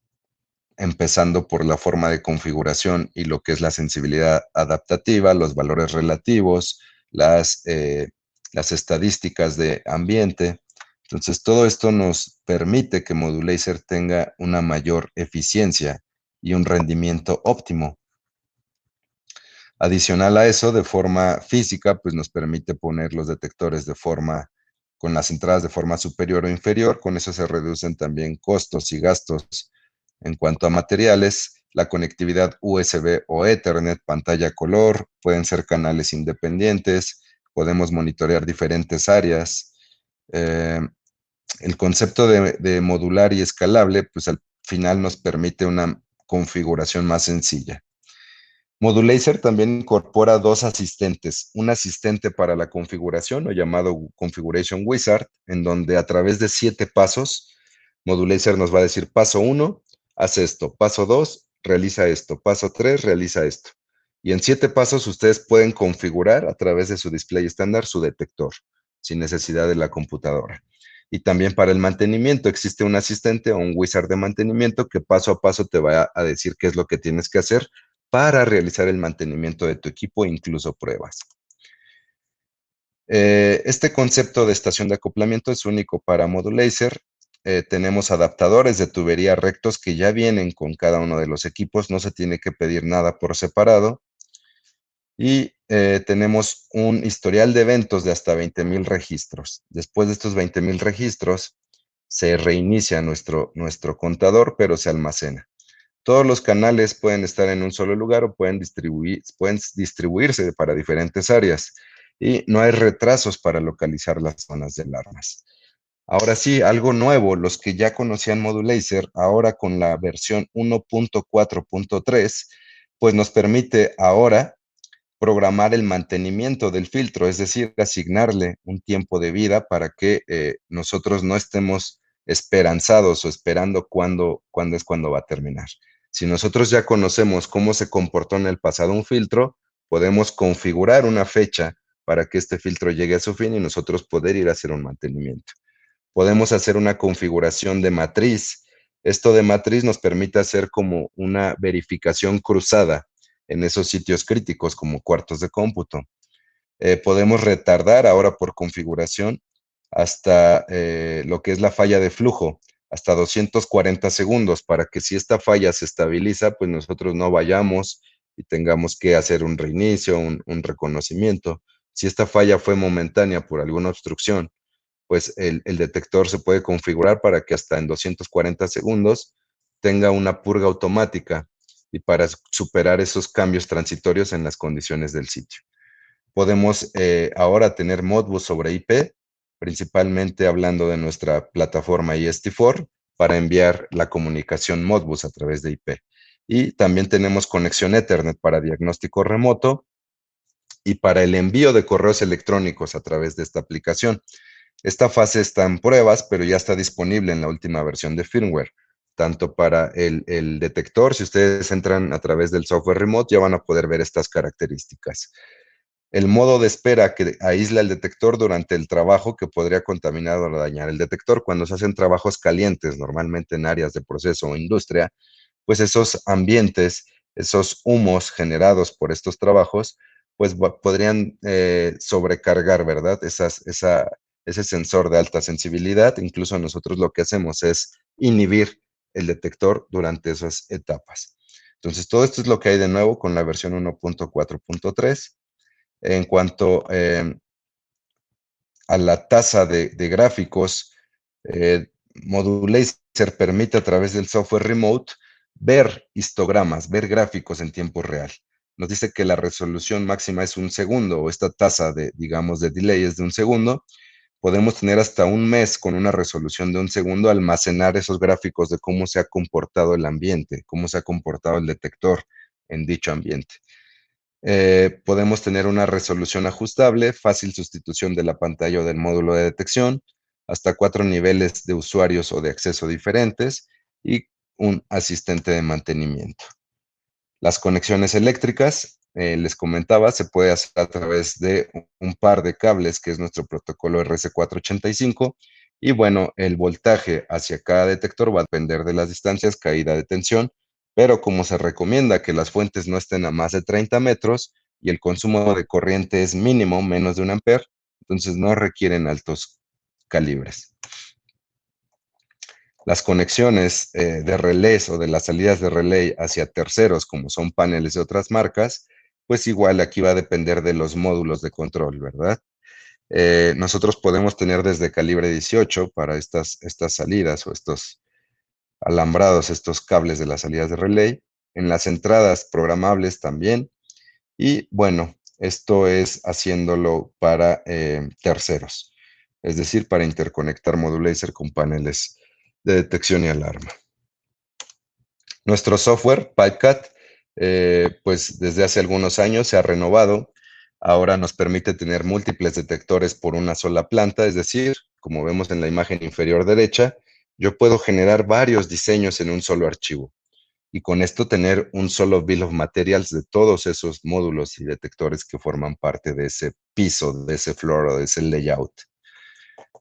empezando por la forma de configuración y lo que es la sensibilidad adaptativa, los valores relativos, las estadísticas de ambiente. Entonces, todo esto nos permite que Modulacer tenga una mayor eficiencia y un rendimiento óptimo. Adicional a eso, de forma física, pues nos permite poner los detectores con las entradas de forma superior o inferior. Con eso se reducen también costos y gastos. En cuanto a materiales, la conectividad USB o Ethernet, pantalla color, pueden ser canales independientes, podemos monitorear diferentes áreas. El concepto de modular y escalable, pues al final nos permite una configuración más sencilla. Modulacer también incorpora 2 asistentes, un asistente para la configuración o llamado Configuration Wizard, en donde a través de 7 pasos, Modulacer nos va a decir paso 1, haz esto, paso 2, realiza esto, paso 3, realiza esto. Y en 7 pasos ustedes pueden configurar a través de su display estándar su detector, sin necesidad de la computadora. Y también para el mantenimiento existe un asistente o un wizard de mantenimiento que paso a paso te va a decir qué es lo que tienes que hacer para realizar el mantenimiento de tu equipo e incluso pruebas. Este concepto de estación de acoplamiento es único para Modulacer. Tenemos adaptadores de tubería rectos que ya vienen con cada uno de los equipos, no se tiene que pedir nada por separado. Y tenemos un historial de eventos de hasta 20,000 registros. Después de estos 20,000 registros, se reinicia nuestro contador, pero se almacena. Todos los canales pueden estar en un solo lugar o pueden distribuirse para diferentes áreas y no hay retrasos para localizar las zonas de alarmas. Ahora sí, algo nuevo, los que ya conocían Modulacer, ahora con la versión 1.4.3, pues nos permite ahora programar el mantenimiento del filtro, es decir, asignarle un tiempo de vida para que nosotros no estemos esperanzados o esperando cuándo va a terminar. Si nosotros ya conocemos cómo se comportó en el pasado un filtro, podemos configurar una fecha para que este filtro llegue a su fin y nosotros poder ir a hacer un mantenimiento. Podemos hacer una configuración de matriz. Esto de matriz nos permite hacer como una verificación cruzada en esos sitios críticos como cuartos de cómputo. Podemos retardar ahora por configuración hasta lo que es la falla de flujo, hasta 240 segundos, para que si esta falla se estabiliza, pues nosotros no vayamos y tengamos que hacer un reinicio, un reconocimiento. Si esta falla fue momentánea por alguna obstrucción, pues el detector se puede configurar para que hasta en 240 segundos tenga una purga automática y para superar esos cambios transitorios en las condiciones del sitio. Podemos ahora tener Modbus sobre IP, principalmente hablando de nuestra plataforma IST4 para enviar la comunicación Modbus a través de IP. Y también tenemos conexión Ethernet para diagnóstico remoto y para el envío de correos electrónicos a través de esta aplicación. Esta fase está en pruebas, pero ya está disponible en la última versión de firmware, tanto para el detector, si ustedes entran a través del software remote, ya van a poder ver estas características. El modo de espera que aísla el detector durante el trabajo que podría contaminar o dañar el detector. Cuando se hacen trabajos calientes, normalmente en áreas de proceso o industria, pues esos ambientes, esos humos generados por estos trabajos, pues podrían sobrecargar, ¿verdad? Ese sensor de alta sensibilidad. Incluso nosotros lo que hacemos es inhibir el detector durante esas etapas. Entonces, todo esto es lo que hay de nuevo con la versión 1.4.3. En cuanto a la tasa de gráficos, Modulacer permite a través del software remote ver histogramas, ver gráficos en tiempo real. Nos dice que la resolución máxima es 1 segundo, o esta tasa de, digamos, de delay es de 1 segundo. Podemos tener hasta un mes con una resolución de 1 segundo, almacenar esos gráficos de cómo se ha comportado el ambiente, cómo se ha comportado el detector en dicho ambiente. Podemos tener una resolución ajustable, fácil sustitución de la pantalla o del módulo de detección, hasta 4 niveles de usuarios o de acceso diferentes y un asistente de mantenimiento. Las conexiones eléctricas, les comentaba, se puede hacer a través de un par de cables, que es nuestro protocolo RS485, y bueno, el voltaje hacia cada detector va a depender de las distancias, caída de tensión, pero como se recomienda que las fuentes no estén a más de 30 metros y el consumo de corriente es mínimo, menos de 1 amper, entonces no requieren altos calibres. Las conexiones de relés o de las salidas de relay hacia terceros, como son paneles de otras marcas, pues igual aquí va a depender de los módulos de control, ¿verdad? Nosotros podemos tener desde calibre 18 para estas salidas o estos alambrados, estos cables de las salidas de relay. En las entradas programables también. Y bueno, esto es haciéndolo para terceros, es decir, para interconectar Modulacer con paneles de detección y alarma. Nuestro software, Pipecat, pues desde hace algunos años se ha renovado. Ahora nos permite tener múltiples detectores por una sola planta, es decir, como vemos en la imagen inferior derecha, yo puedo generar varios diseños en un solo archivo y con esto tener un solo bill of materials de todos esos módulos y detectores que forman parte de ese piso, de ese floor o de ese layout.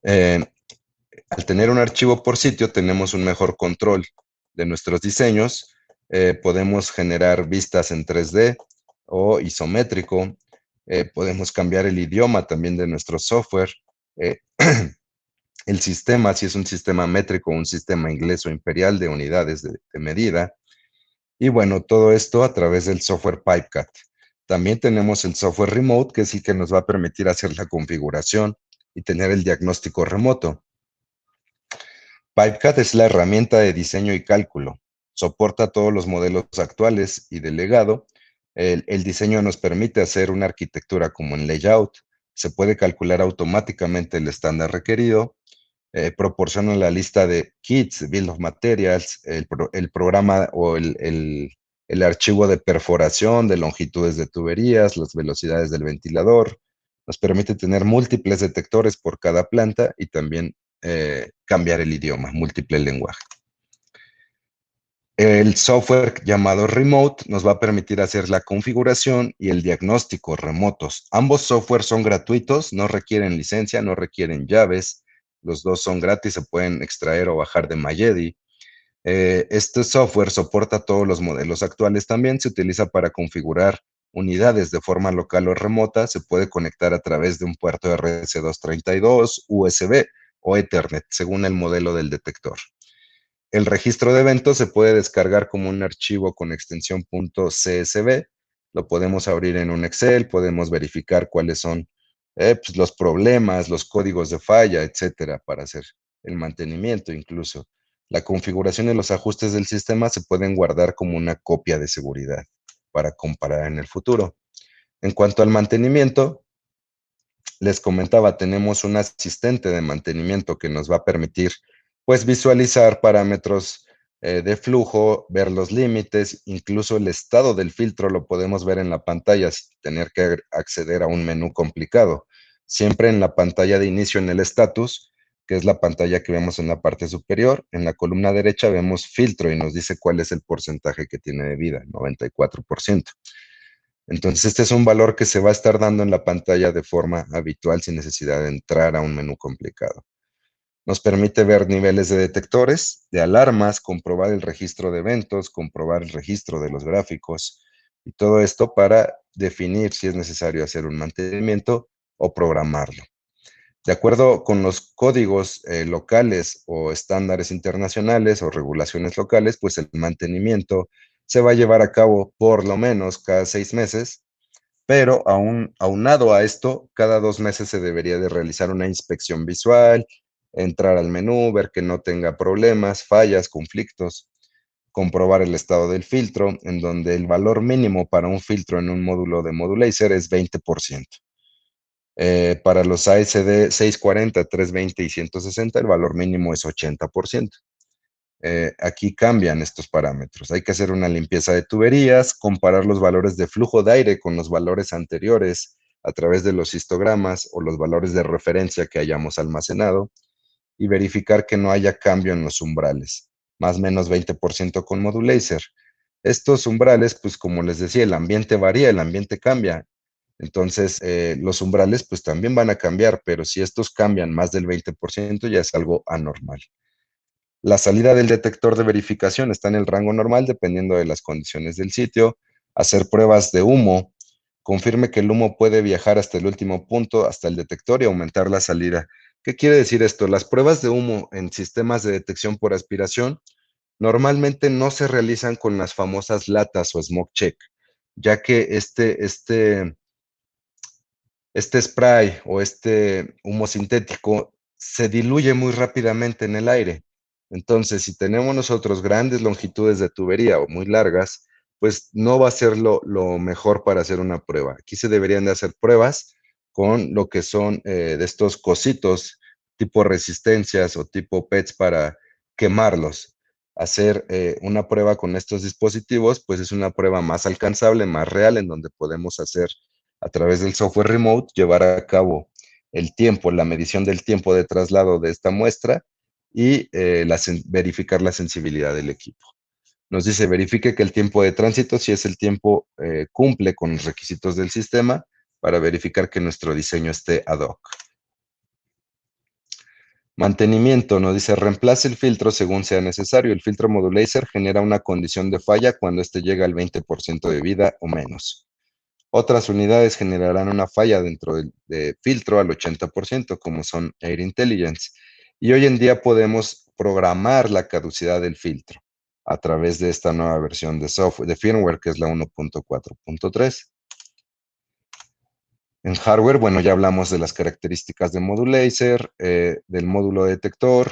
Al tener un archivo por sitio, tenemos un mejor control de nuestros diseños. Podemos generar vistas en 3D o isométrico. Podemos cambiar el idioma también de nuestro software. Eh, el sistema, si es un sistema métrico, un sistema inglés o imperial de unidades de medida. Y bueno, todo esto a través del software Pipecat. También tenemos el software remote, que sí que nos va a permitir hacer la configuración y tener el diagnóstico remoto. Pipecat es la herramienta de diseño y cálculo. Soporta todos los modelos actuales y de legado. El diseño nos permite hacer una arquitectura como en layout. Se puede calcular automáticamente el estándar requerido. Proporciona la lista de kits, bill of materials, el programa o el archivo de perforación, de longitudes de tuberías, las velocidades del ventilador. Nos permite tener múltiples detectores por cada planta y también cambiar el idioma, múltiple lenguaje. El software llamado Remote nos va a permitir hacer la configuración y el diagnóstico remotos. Ambos softwares son gratuitos, no requieren licencia, no requieren llaves. Los dos son gratis, se pueden extraer o bajar de Mayedi. Este software soporta todos los modelos actuales también, se utiliza para configurar unidades de forma local o remota, se puede conectar a través de un puerto RS232, USB o Ethernet, según el modelo del detector. El registro de eventos se puede descargar como un archivo con extensión .csv, lo podemos abrir en un Excel, podemos verificar cuáles son pues, los problemas, los códigos de falla, etcétera, para hacer el mantenimiento incluso. La configuración y los ajustes del sistema se pueden guardar como una copia de seguridad para comparar en el futuro. En cuanto al mantenimiento, les comentaba, tenemos un asistente de mantenimiento que nos va a permitir, pues, visualizar parámetros de flujo, ver los límites, incluso el estado del filtro lo podemos ver en la pantalla sin tener que acceder a un menú complicado. Siempre en la pantalla de inicio en el status, que es la pantalla que vemos en la parte superior, en la columna derecha vemos filtro y nos dice cuál es el porcentaje que tiene de vida, 94%. Entonces, este es un valor que se va a estar dando en la pantalla de forma habitual sin necesidad de entrar a un menú complicado. Nos permite ver niveles de detectores, de alarmas, comprobar el registro de eventos, comprobar el registro de los gráficos y todo esto para definir si es necesario hacer un mantenimiento o programarlo. De acuerdo con los códigos locales o estándares internacionales o regulaciones locales, pues el mantenimiento se va a llevar a cabo por lo menos cada 6 meses, pero aunado a esto, cada 2 meses se debería de realizar una inspección visual, entrar al menú, ver que no tenga problemas, fallas, conflictos, comprobar el estado del filtro, en donde el valor mínimo para un filtro en un módulo de Modulacer es 20%. Para los ASD 640, 320 y 160, el valor mínimo es 80%. Aquí cambian estos parámetros. Hay que hacer una limpieza de tuberías, comparar los valores de flujo de aire con los valores anteriores a través de los histogramas o los valores de referencia que hayamos almacenado y verificar que no haya cambio en los umbrales, más o menos 20% con Modulacer. Estos umbrales, pues como les decía, el ambiente varía, el ambiente cambia. Entonces, los umbrales pues también van a cambiar, pero si estos cambian más del 20% ya es algo anormal. La salida del detector de verificación está en el rango normal dependiendo de las condiciones del sitio. Hacer pruebas de humo. Confirme que el humo puede viajar hasta el último punto, hasta el detector y aumentar la salida. ¿Qué quiere decir esto? Las pruebas de humo en sistemas de detección por aspiración normalmente no se realizan con las famosas latas o smoke check, ya que este spray o este humo sintético se diluye muy rápidamente en el aire. Entonces, si tenemos nosotros grandes longitudes de tubería o muy largas, pues no va a ser lo mejor para hacer una prueba. Aquí se deberían de hacer pruebas con lo que son de estos cositos tipo resistencias o tipo PETs para quemarlos. Hacer una prueba con estos dispositivos, pues es una prueba más alcanzable, más real, en donde podemos hacer a través del software remote, llevar a cabo el tiempo, la medición del tiempo de traslado de esta muestra y verificar la sensibilidad del equipo. Nos dice, verifique que el tiempo de tránsito, si es el tiempo, cumple con los requisitos del sistema para verificar que nuestro diseño esté ad hoc. Mantenimiento, nos dice, reemplace el filtro según sea necesario. El filtro Modulacer genera una condición de falla cuando éste llega al 20% de vida o menos. Otras unidades generarán una falla dentro de filtro al 80%, como son Air Intelligence. Y hoy en día podemos programar la caducidad del filtro a través de esta nueva versión de software, de firmware, que es la 1.4.3. En hardware, bueno, ya hablamos de las características de Modulacer, del módulo detector,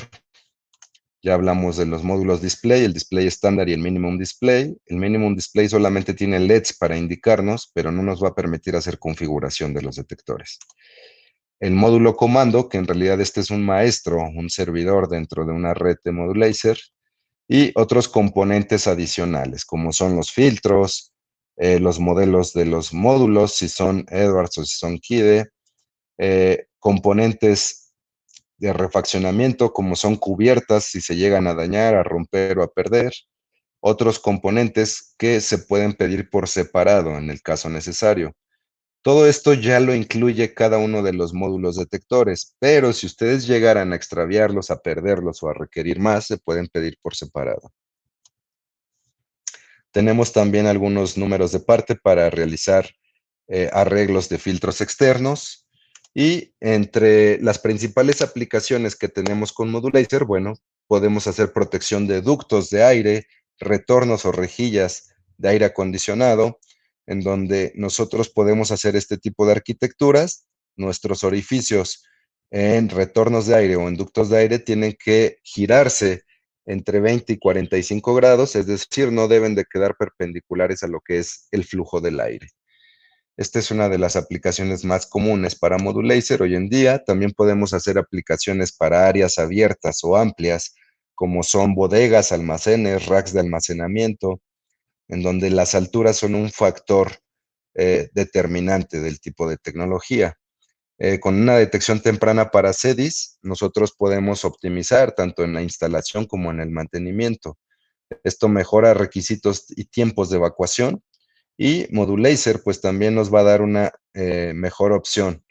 ya hablamos de los módulos display, el display estándar y el minimum display. El minimum display solamente tiene LEDs para indicarnos, pero no nos va a permitir hacer configuración de los detectores. El módulo comando, que en realidad este es un maestro, un servidor dentro de una red de Modulacer, y otros componentes adicionales, como son los filtros, los modelos de los módulos, si son Edwards o si son Kide, componentes de refaccionamiento, como son cubiertas, si se llegan a dañar, a romper o a perder, otros componentes que se pueden pedir por separado en el caso necesario. Todo esto ya lo incluye cada uno de los módulos detectores, pero si ustedes llegaran a extraviarlos, a perderlos o a requerir más, se pueden pedir por separado. Tenemos también algunos números de parte para realizar arreglos de filtros externos. Y entre las principales aplicaciones que tenemos con Modulacer, bueno, podemos hacer protección de ductos de aire, retornos o rejillas de aire acondicionado, en donde nosotros podemos hacer este tipo de arquitecturas nuestros orificios en retornos de aire o en ductos de aire tienen que girarse entre 20 y 45 grados, es decir, no deben de quedar perpendiculares a lo que es el flujo del aire. Esta es una de las aplicaciones más comunes para Modulacer hoy en día. También podemos hacer aplicaciones para áreas abiertas o amplias, como son bodegas, almacenes, racks de almacenamiento, en donde las alturas son un factor determinante del tipo de tecnología. Con una detección temprana para CEDIS, nosotros podemos optimizar tanto en la instalación como en el mantenimiento. Esto mejora requisitos y tiempos de evacuación, y Modulacer pues también nos va a dar una mejor opción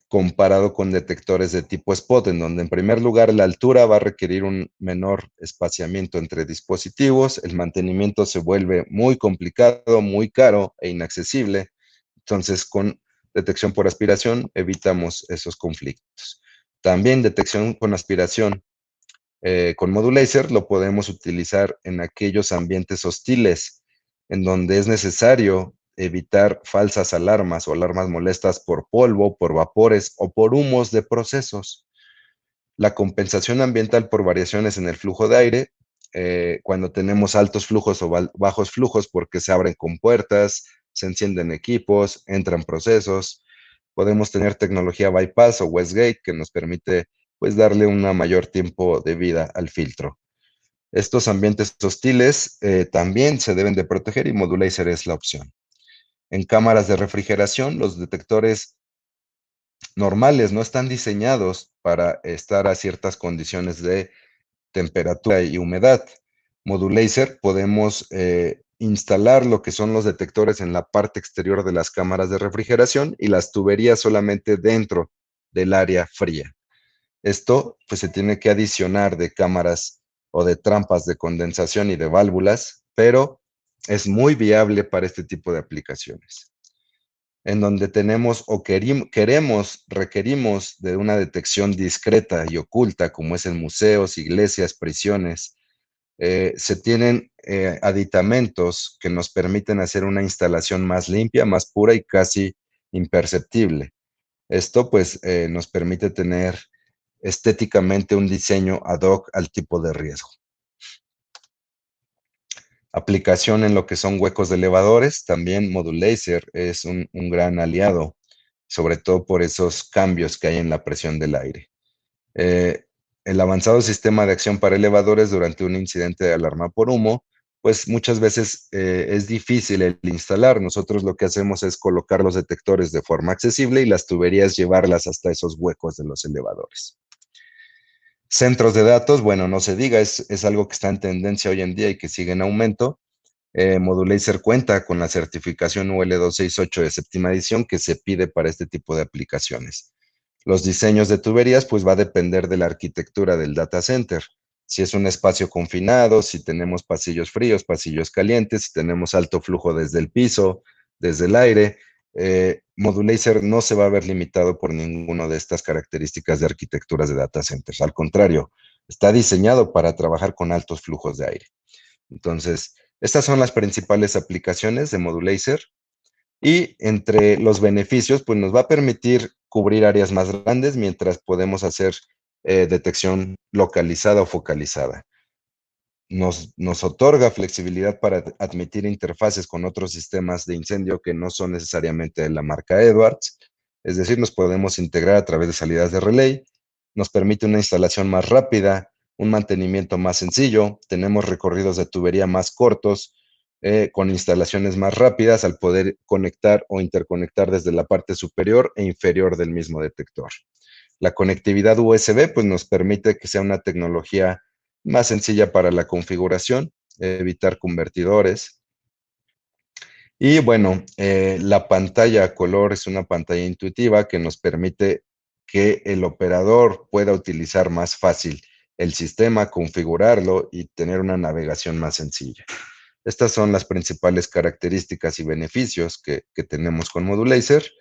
comparado con detectores de tipo spot, en donde en primer lugar la altura va a requerir un menor espaciamiento entre dispositivos, el mantenimiento se vuelve muy complicado, muy caro e inaccesible. Entonces, con detección por aspiración evitamos esos conflictos. También detección con aspiración con Modulacer lo podemos utilizar en aquellos ambientes hostiles en donde es necesario evitar falsas alarmas o alarmas molestas por polvo, por vapores o por humos de procesos. La compensación ambiental por variaciones en el flujo de aire, cuando tenemos altos flujos o bajos flujos porque se abren compuertas, se encienden equipos, entran procesos. Podemos tener tecnología bypass o Westgate que nos permite pues darle un mayor tiempo de vida al filtro. Estos ambientes hostiles también se deben de proteger y Modulacer es la opción. En cámaras de refrigeración, los detectores normales no están diseñados para estar a ciertas condiciones de temperatura y humedad. Modulacer podemos instalar lo que son los detectores en la parte exterior de las cámaras de refrigeración y las tuberías solamente dentro del área fría. Esto pues se tiene que adicionar de cámaras o de trampas de condensación y de válvulas, pero es muy viable para este tipo de aplicaciones en donde tenemos o requerimos de una detección discreta y oculta, como es en museos, iglesias, prisiones. Se tienen aditamentos que nos permiten hacer una instalación más limpia, más pura y casi imperceptible. Esto pues nos permite tener estéticamente un diseño ad hoc al tipo de riesgo. Aplicación en lo que son huecos de elevadores, también Modulacer es un gran aliado, sobre todo por esos cambios que hay en la presión del aire. Eh, el avanzado sistema de acción para elevadores durante un incidente de alarma por humo, pues muchas veces es difícil el instalar. Nosotros lo que hacemos es colocar los detectores de forma accesible y las tuberías llevarlas hasta esos huecos de los elevadores. Centros de datos, bueno, no se diga, es algo que está en tendencia hoy en día y que sigue en aumento. Modulacer cuenta con la certificación UL268 de séptima edición que se pide para este tipo de aplicaciones. Los diseños de tuberías pues va a depender de la arquitectura del data center. Si es un espacio confinado, si tenemos pasillos fríos, pasillos calientes, si tenemos alto flujo desde el piso, desde el aire, Modulacer no se va a ver limitado por ninguna de estas características de arquitecturas de data centers. Al contrario, está diseñado para trabajar con altos flujos de aire. Entonces, estas son las principales aplicaciones de Modulacer y entre los beneficios, pues nos va a permitir cubrir áreas más grandes mientras podemos hacer detección localizada o focalizada. Nos otorga flexibilidad para admitir interfaces con otros sistemas de incendio que no son necesariamente de la marca Edwards, es decir, nos podemos integrar a través de salidas de relay, nos permite una instalación más rápida, un mantenimiento más sencillo, tenemos recorridos de tubería más cortos, con instalaciones más rápidas al poder conectar o interconectar desde la parte superior e inferior del mismo detector. La conectividad USB pues, nos permite que sea una tecnología más sencilla para la configuración, evitar convertidores. Y bueno, la pantalla a color es una pantalla intuitiva que nos permite que el operador pueda utilizar más fácil el sistema, configurarlo y tener una navegación más sencilla. Estas son las principales características y beneficios que tenemos con Modulacer.